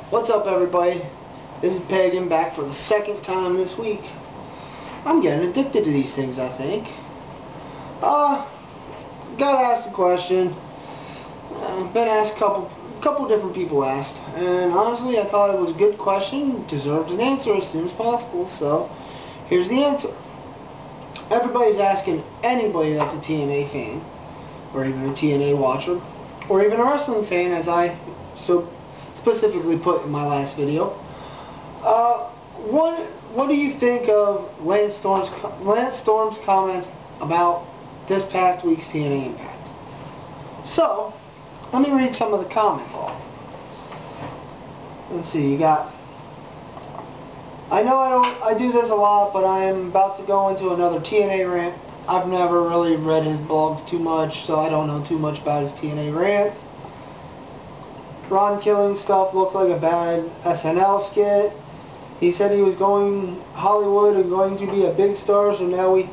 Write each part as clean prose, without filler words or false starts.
What's up, everybody? This is Pagan back for the second time this week. I'm getting addicted to these things, I think. Got asked a question. Been asked, couple different people asked, and honestly I thought it was a good question, deserved an answer as soon as possible, so here's the answer. Everybody's asking anybody that's a TNA fan, or even a TNA watcher, or even a wrestling fan, as I so specifically put in my last video. What do you think of Lance Storm's comments about this past week's TNA Impact? So, let me read some of the comments off. Let's see, you got, I know I do this a lot, but I am about to go into another TNA rant. I've never really read his blogs too much, so I don't know too much about his TNA rants. Ron Killing stuff looks like a bad SNL skit. He said he was going Hollywood and going to be a big star, so now we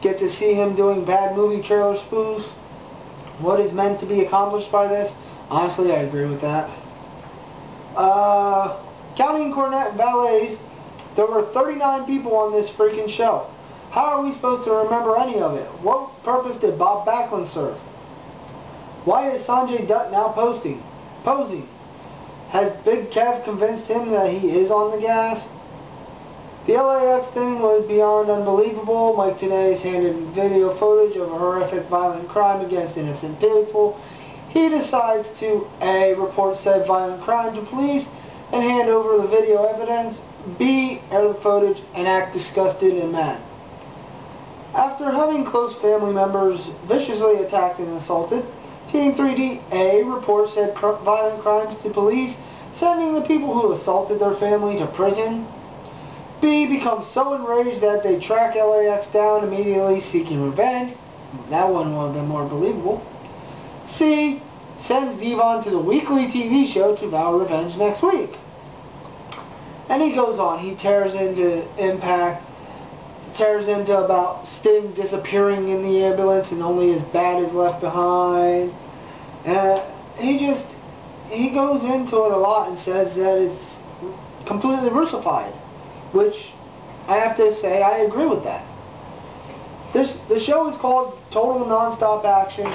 get to see him doing bad movie trailer spoofs. What is meant to be accomplished by this? Honestly, I agree with that. Counting Cornette and Valets, there were 39 people on this freaking show. How are we supposed to remember any of it? What purpose did Bob Backlund serve? Why is Sanjay Dutt now posing? Has Big Kev convinced him that he is on the gas? The LAX thing was beyond unbelievable. Mike Tenay handed video footage of a horrific violent crime against innocent people. He decides to A. report said violent crime to police and hand over the video evidence, B. air the footage and act disgusted and mad. After having close family members viciously attacked and assaulted, Team 3D A reports said violent crimes to police, sending the people who assaulted their family to prison. B becomes so enraged that they track LAX down, immediately seeking revenge. That one would have been more believable. C sends Devon to the weekly TV show to vow revenge next week. And he goes on. He tears into Impact, tears into about Sting disappearing in the ambulance and only his bat is left behind. He goes into it a lot and says that it's completely Russified, which I have to say I agree with that. The show is called Total Non-Stop Action,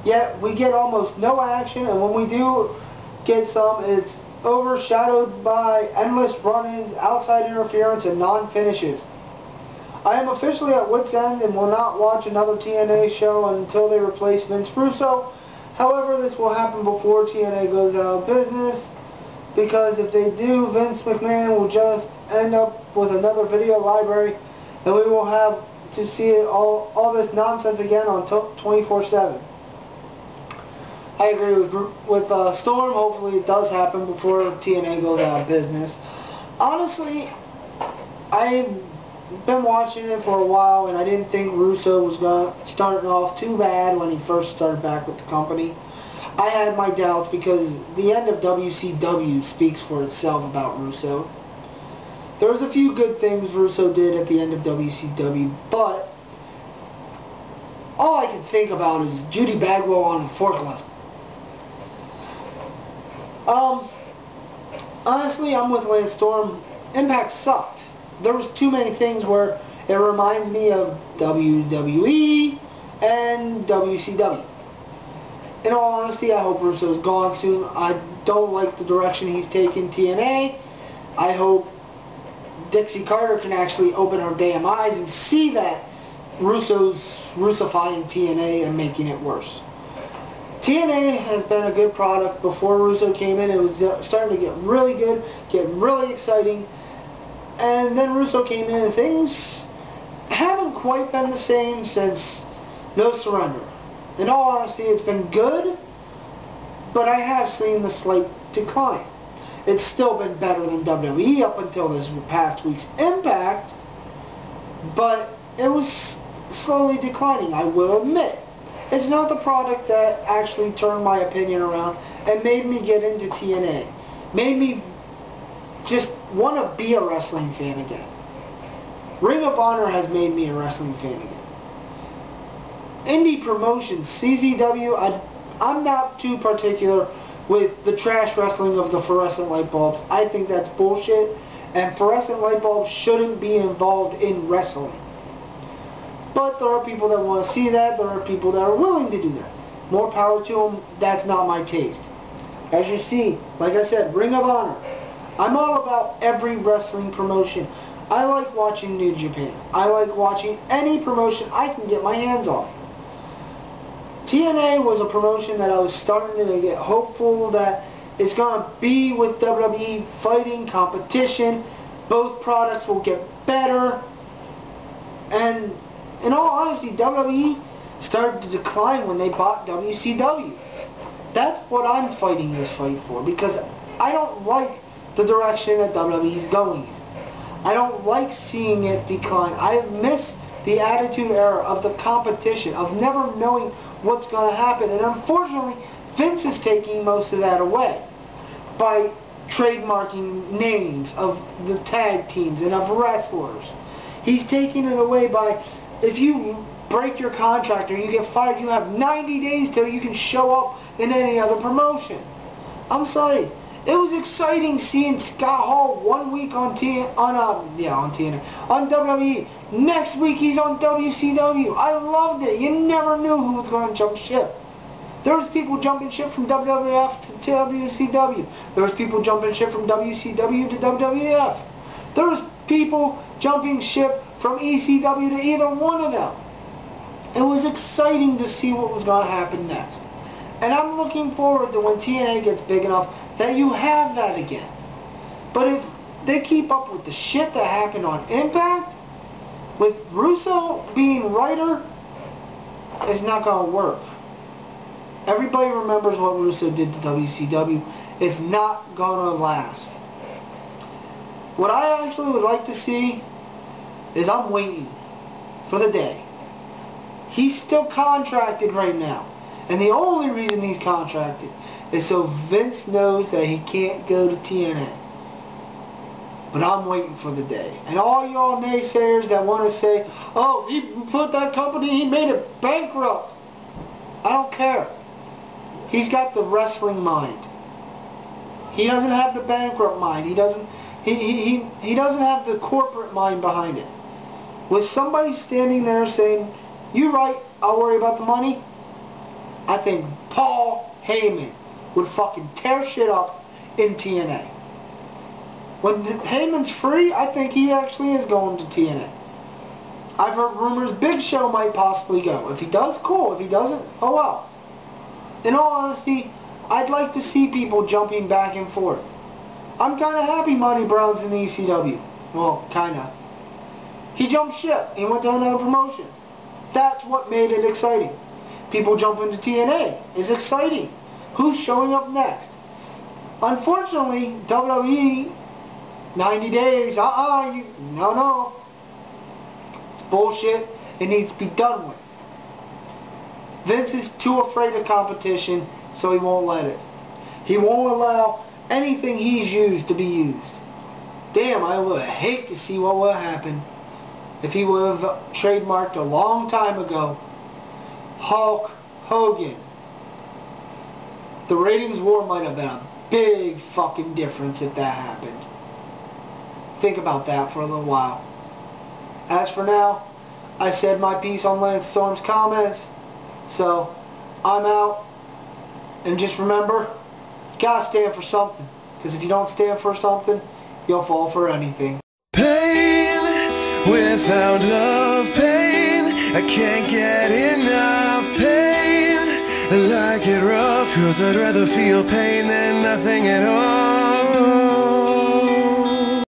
yet we get almost no action, and when we do get some, it's overshadowed by endless run-ins, outside interference, and non-finishes. I am officially at wit's end and will not watch another TNA show until they replace Vince Russo. However, this will happen before TNA goes out of business, because if they do, Vince McMahon will just end up with another video library and we will have to see it all this nonsense again on 24/7. I agree with Storm. Hopefully it does happen before TNA goes out of business. Honestly, I've been watching it for a while and I didn't think Russo was starting off too bad when he first started back with the company. I had my doubts because the end of WCW speaks for itself about Russo. There was a few good things Russo did at the end of WCW, but all I can think about is Judy Bagwell on a forklift. Honestly, I'm with Lance Storm. Impact sucked. There was too many things where it reminds me of WWE and WCW. In all honesty, I hope Russo's gone soon. I don't like the direction he's taken TNA. I hope Dixie Carter can actually open her damn eyes and see that Russo's Russifying TNA and making it worse. TNA has been a good product before Russo came in. It was starting to get really good, get really exciting. And then Russo came in and things haven't quite been the same since No Surrender. In all honesty, it's been good, but I have seen the slight decline. It's still been better than WWE up until this past week's Impact, but it was slowly declining, I will admit. It's not the product that actually turned my opinion around and made me get into TNA. Made me just want to be a wrestling fan again. Ring of Honor has made me a wrestling fan again. Indie promotions, CZW, I'm not too particular with the trash wrestling of the fluorescent light bulbs. I think that's bullshit, and fluorescent light bulbs shouldn't be involved in wrestling. But there are people that want to see that. There are people that are willing to do that. More power to them. That's not my taste. As you see, like I said, Ring of Honor. I'm all about every wrestling promotion. I like watching New Japan. I like watching any promotion I can get my hands on. TNA was a promotion that I was starting to get hopeful that it's going to be with WWE fighting, competition. Both products will get better. And in all honesty, WWE started to decline when they bought WCW. That's what I'm fighting this fight for, because I don't like the direction that WWE is going in. I don't like seeing it decline. I miss the Attitude Era of the competition, of never knowing what's going to happen. And unfortunately, Vince is taking most of that away by trademarking names of the tag teams and of wrestlers. He's taking it away by, if you break your contract or you get fired, you have 90 days till you can show up in any other promotion. I'm sorry. It was exciting seeing Scott Hall 1 week on TNA, on WWE. Next week he's on WCW. I loved it. You never knew who was going to jump ship. There was people jumping ship from WWF to WCW. There was people jumping ship from WCW to WWF. There was people jumping ship from ECW to either one of them. It was exciting to see what was going to happen next. And I'm looking forward to when TNA gets big enough that you have that again. But if they keep up with the shit that happened on Impact, with Russo being writer, it's not going to work. Everybody remembers what Russo did to WCW. It's not going to last. What I actually would like to see is, I'm waiting for the day. He's still contracted right now. And the only reason he's contracted is so Vince knows that he can't go to TNA. But I'm waiting for the day. And all y'all naysayers that want to say, oh, he put that company, he made it bankrupt. I don't care. He's got the wrestling mind. He doesn't have the bankrupt mind. He doesn't have the corporate mind behind it. With somebody standing there saying, you right, I'll worry about the money, I think Paul Heyman would fucking tear shit up in TNA. When Heyman's free, I think he actually is going to TNA. I've heard rumors Big Show might possibly go. If he does, cool. If he doesn't, oh well. In all honesty, I'd like to see people jumping back and forth. I'm kind of happy Monty Brown's in the ECW. Well, kind of. He jumped ship. He went to another promotion. That's what made it exciting. People jumping to TNA is exciting. Who's showing up next? Unfortunately, WWE, 90 days, no. It's bullshit. It needs to be done with. Vince is too afraid of competition, so he won't let it. He won't allow anything he's used to be used. Damn, I would hate to see what would happen if he would have trademarked a long time ago Hulk Hogan. The ratings war might have been a big fucking difference if that happened. Think about that for a little while. As for now, I said my piece on Lance Storm's comments, so I'm out. And just remember, you gotta stand for something. Because if you don't stand for something, you'll fall for anything. Pain without love, pain. I can't get enough pain. I like it rough, cause I'd rather feel pain than nothing at all.